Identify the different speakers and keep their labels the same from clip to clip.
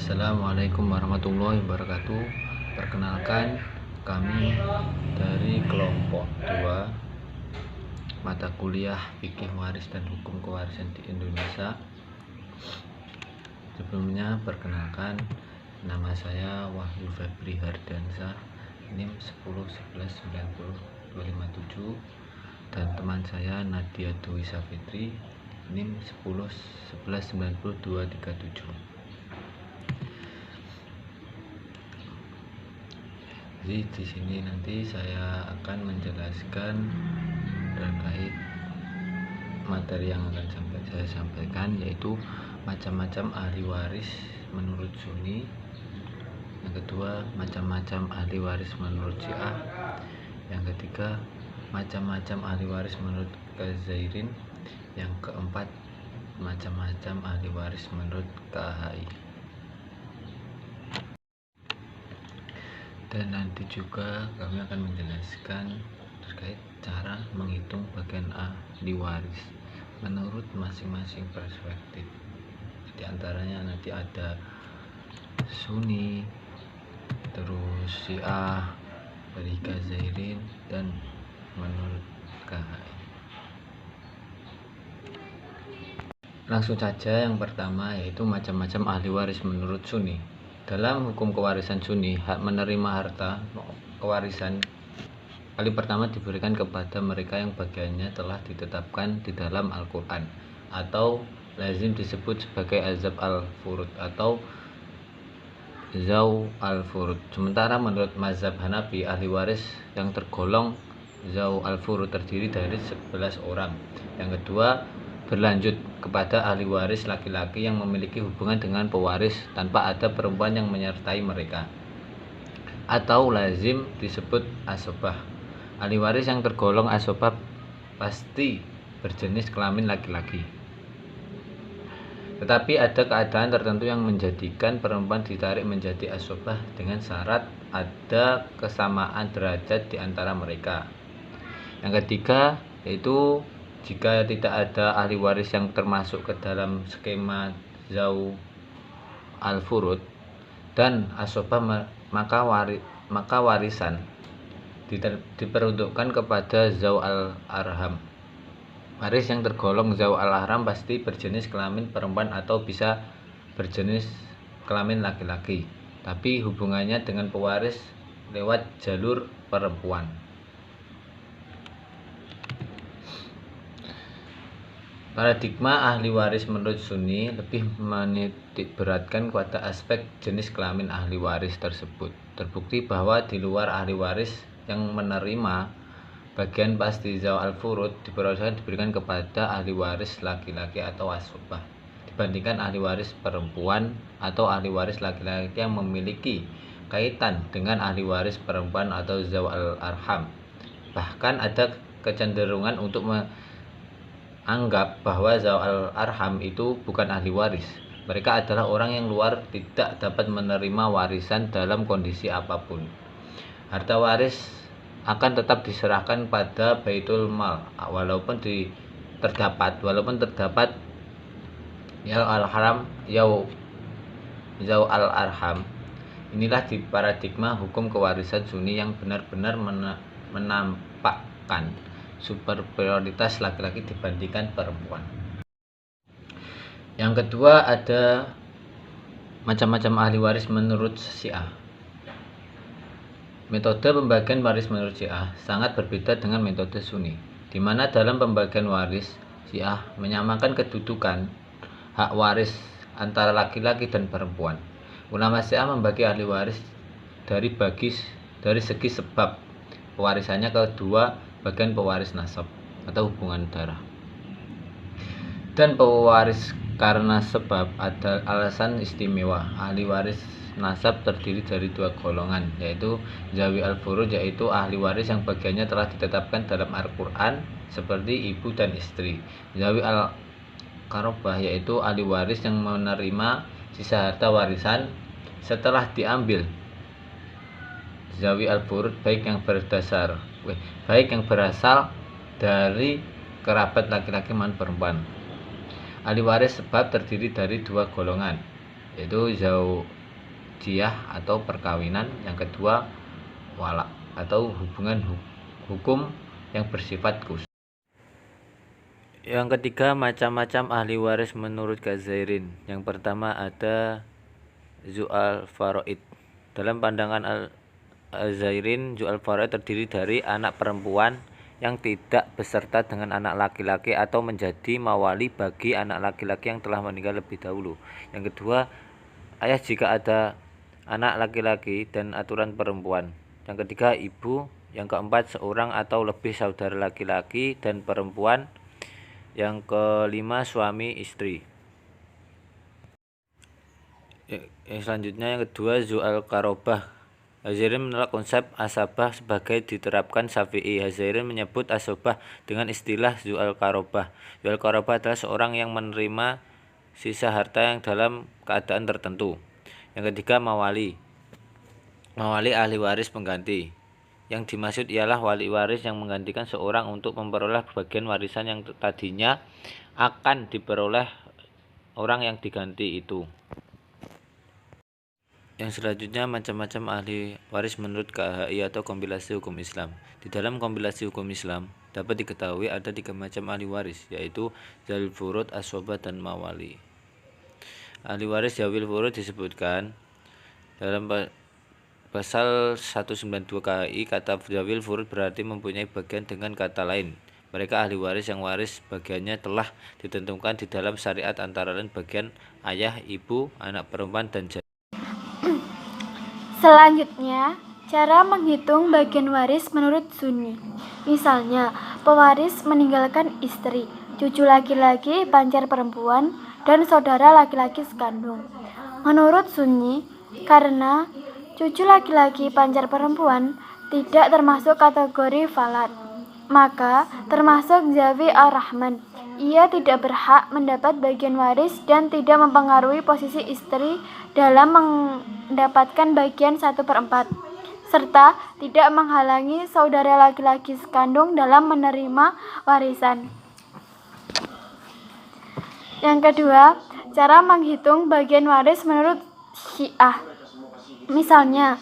Speaker 1: Assalamualaikum warahmatullahi wabarakatuh. Perkenalkan, kami dari kelompok 2 mata kuliah Fikih Waris dan Hukum Kewarisan di Indonesia. Sebelumnya perkenalkan, nama saya Wahyu Febri Hardansa, NIM 101190257, dan teman saya Nadia Dwi Safitri, NIM 101190237. Jadi di sini nanti saya akan menjelaskan terkait materi yang akan saya sampaikan, yaitu macam-macam ahli waris menurut Sunni. Yang kedua, macam-macam ahli waris menurut Syiah. Yang ketiga, macam-macam ahli waris menurut Ghazairin. Yang keempat, macam-macam ahli waris menurut KHI. Dan nanti juga kami akan menjelaskan terkait cara menghitung bagian ahli waris menurut masing-masing perspektif. Di antaranya nanti ada Sunni, terus Syiah, dari Ghazairin, dan menurut KHI. Langsung saja, yang pertama yaitu macam-macam ahli waris menurut Sunni. Dalam hukum kewarisan Sunni, hak menerima harta kewarisan kali pertama diberikan kepada mereka yang bagiannya telah ditetapkan di dalam Al-Quran, atau lazim disebut sebagai azab al-furud atau zaw al-furud. Sementara menurut mazhab Hanafi, ahli waris yang tergolong zaw al-furud terdiri dari 11 orang. Yang kedua, berlanjut kepada ahli waris laki-laki yang memiliki hubungan dengan pewaris tanpa ada perempuan yang menyertai mereka, atau lazim disebut asobah. Ahli waris yang tergolong asobah pasti berjenis kelamin laki-laki, tetapi ada keadaan tertentu yang menjadikan perempuan ditarik menjadi asobah dengan syarat ada kesamaan derajat di antara mereka. Yang ketiga yaitu jika tidak ada ahli waris yang termasuk ke dalam skema zaw al-furud dan asobah, maka warisan diperuntukkan kepada zaw al-arham. Waris yang tergolong zaw al-arham pasti berjenis kelamin perempuan atau bisa berjenis kelamin laki-laki, tapi hubungannya dengan pewaris lewat jalur perempuan. Paradigma ahli waris menurut Sunni lebih menitikberatkan pada aspek jenis kelamin ahli waris tersebut. Terbukti bahwa di luar ahli waris yang menerima bagian pasti zaw al-furud diperbolehkan diberikan kepada ahli waris laki-laki atau asobah dibandingkan ahli waris perempuan atau ahli waris laki-laki yang memiliki kaitan dengan ahli waris perempuan atau zaw al-arham. Bahkan ada kecenderungan untuk anggap bahwa zaw al-arham itu bukan ahli waris. Mereka adalah orang yang luar, tidak dapat menerima warisan dalam kondisi apapun. Harta waris akan tetap diserahkan pada Baitul Mal walaupun terdapat zaw al-arham. Inilah di paradigma hukum kewarisan Sunni yang benar-benar menampakkan superioritas laki-laki dibandingkan perempuan. Yang kedua, ada macam-macam ahli waris menurut Syiah. Metode pembagian waris menurut Syiah sangat berbeda dengan metode Sunni, di mana dalam pembagian waris Syiah menyamakan kedudukan hak waris antara laki-laki dan perempuan. Ulama Syiah membagi ahli waris dari segi sebab pewarisannya ke dua bagian: pewaris nasab atau hubungan darah dan pewaris karena sebab ada alasan istimewa. Ahli waris nasab terdiri dari dua golongan, yaitu zawi al-furud, yaitu ahli waris yang bagiannya telah ditetapkan dalam Al-Quran seperti ibu dan istri. Zawi al-qarabah, yaitu ahli waris yang menerima sisa harta warisan setelah diambil zawi al-furud, baik yang berasal dari kerabat laki-laki maupun perempuan. Ahli waris sebab terdiri dari dua golongan, yaitu zaw zawjiyah atau perkawinan. Yang kedua, wala atau hubungan hukum yang bersifat khusus. Yang ketiga, macam-macam ahli waris menurut Ghazairin. Yang pertama ada Zu'al Faraid. Dalam pandangan Al-Ghazairin, Zu'al Faraid terdiri dari anak perempuan yang tidak beserta dengan anak laki-laki atau menjadi mawali bagi anak laki-laki yang telah meninggal lebih dahulu. Yang kedua, ayah jika ada anak laki-laki dan aturan perempuan. Yang ketiga, ibu. Yang keempat, seorang atau lebih saudara laki-laki dan perempuan. Yang kelima, suami istri. Yang selanjutnya, yang kedua, Zu'al Qarobah. Ghazairin menolak konsep asabah sebagai diterapkan Syafi'i. Ghazairin menyebut asabah dengan istilah Zu'al Qarobah. Zu'al Qarobah adalah seorang yang menerima sisa harta yang dalam keadaan tertentu. Yang ketiga, mawali. Mawali ahli waris pengganti. Yang dimaksud ialah wali waris yang menggantikan seorang untuk memperoleh bagian warisan yang tadinya akan diperoleh orang yang diganti itu. Yang selanjutnya, macam-macam ahli waris menurut KHI atau kompilasi hukum Islam. Di dalam kompilasi hukum Islam dapat diketahui ada 3 macam ahli waris, yaitu zawil furud, asobah, dan mawali. Ahli waris zawil furud disebutkan dalam pasal 192 KHI. Kata zawil furud berarti mempunyai bagian dengan kata lain. Mereka ahli waris yang waris bagiannya telah ditentukan di dalam syariat, antara lain bagian ayah, ibu, anak perempuan, dan janda.
Speaker 2: Selanjutnya, cara menghitung bagian waris menurut Sunni. Misalnya, pewaris meninggalkan istri, cucu laki-laki, pancar perempuan, dan saudara laki-laki sekandung. Menurut Sunni, karena cucu laki-laki pancar perempuan tidak termasuk kategori falad, maka termasuk zawi ar-rahman. Ia tidak berhak mendapat bagian waris dan tidak mempengaruhi posisi istri dalam mendapatkan bagian 1/4, serta tidak menghalangi saudara laki-laki sekandung dalam menerima warisan. Yang kedua, cara menghitung bagian waris menurut Syiah. Misalnya,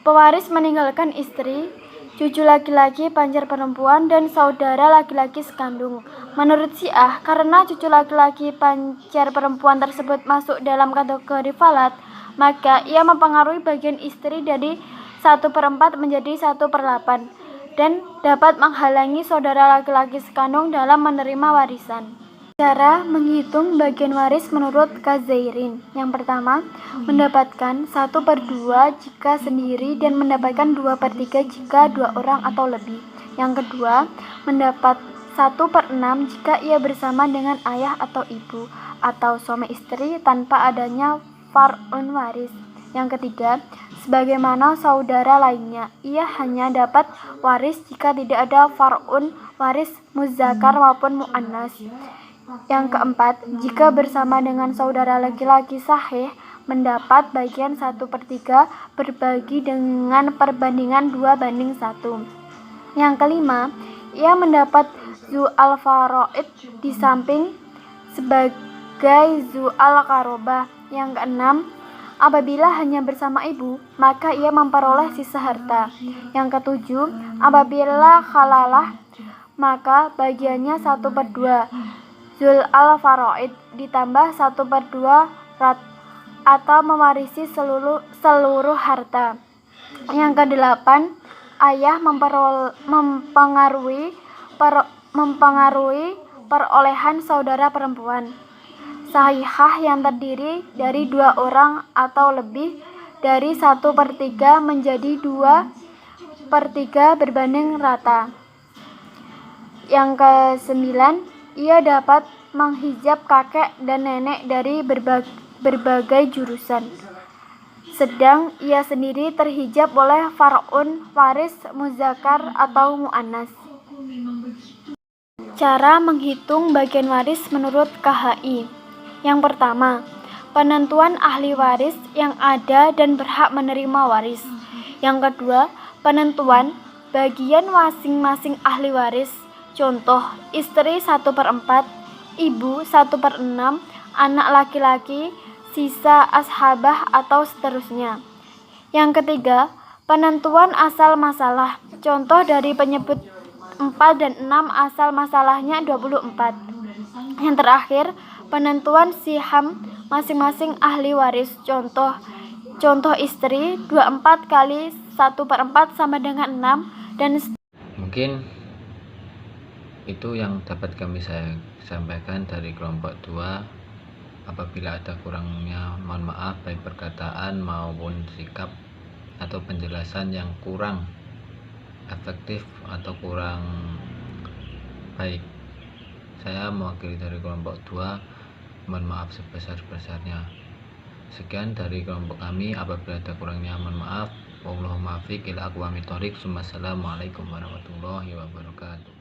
Speaker 2: pewaris meninggalkan istri, cucu laki-laki, pancar perempuan, dan saudara laki-laki sekandung. Menurut Syiah, karena cucu laki-laki pancar perempuan tersebut masuk dalam kategori falad, maka ia mempengaruhi bagian istri dari 1/4 menjadi 1/8 dan dapat menghalangi saudara laki-laki sekandung dalam menerima warisan. Cara menghitung bagian waris menurut Ghazairin. Yang pertama, mendapatkan 1/2 jika sendiri dan mendapatkan 2/3 jika 2 orang atau lebih. Yang kedua, mendapat 1/6 jika ia bersama dengan ayah atau ibu atau suami istri tanpa adanya far'un waris. Yang ketiga, sebagaimana saudara lainnya, ia hanya dapat waris jika tidak ada far'un waris muzakkar maupun mu'annas. Yang keempat, jika bersama dengan saudara laki-laki sahih, mendapat bagian 1/3 berbagi dengan perbandingan 2/1. Yang kelima, ia mendapat zu'al faraid di samping sebagai zu'al qarobah. Yang keenam, apabila hanya bersama ibu, maka ia memperoleh sisa harta. Yang ketujuh, apabila khalalah, maka bagiannya 1/2 Zu'al faraid ditambah 1/2 atau mewarisi seluruh harta. Yang kedelapan, ayah mempengaruhi perolehan saudara perempuan sahihah yang terdiri dari 2 orang atau lebih dari 1/3 menjadi 2/3 berbanding rata. Yang kesembilan, ia dapat menghijab kakek dan nenek dari berbagai jurusan, sedang ia sendiri terhijab oleh far'un waris muzakkar atau mu'annas. Cara menghitung bagian waris menurut KHI. Yang pertama, penentuan ahli waris yang ada dan berhak menerima waris. Yang kedua, penentuan bagian masing-masing ahli waris. Contoh, istri 1/4, ibu 1/6, anak laki-laki sisa, ashabah, atau seterusnya. Yang ketiga, penentuan asal masalah. Contoh dari penyebut 4 dan 6 asal masalahnya 24. Yang terakhir, penentuan siham masing-masing ahli waris. Contoh istri 24 kali 1/4 sama dengan 6 dan
Speaker 1: Mungkin itu yang dapat saya sampaikan dari kelompok 2. Apabila ada kurangnya, mohon maaf, baik perkataan maupun sikap atau penjelasan yang kurang efektif atau kurang baik. Saya mewakili dari kelompok 2, mohon maaf sebesar-besarnya. Sekian dari kelompok kami, apabila ada kurangnya mohon maaf. Wallahul muwaffiq ila aqwamit thoriq. Wassalamualaikum warahmatullahi wabarakatuh.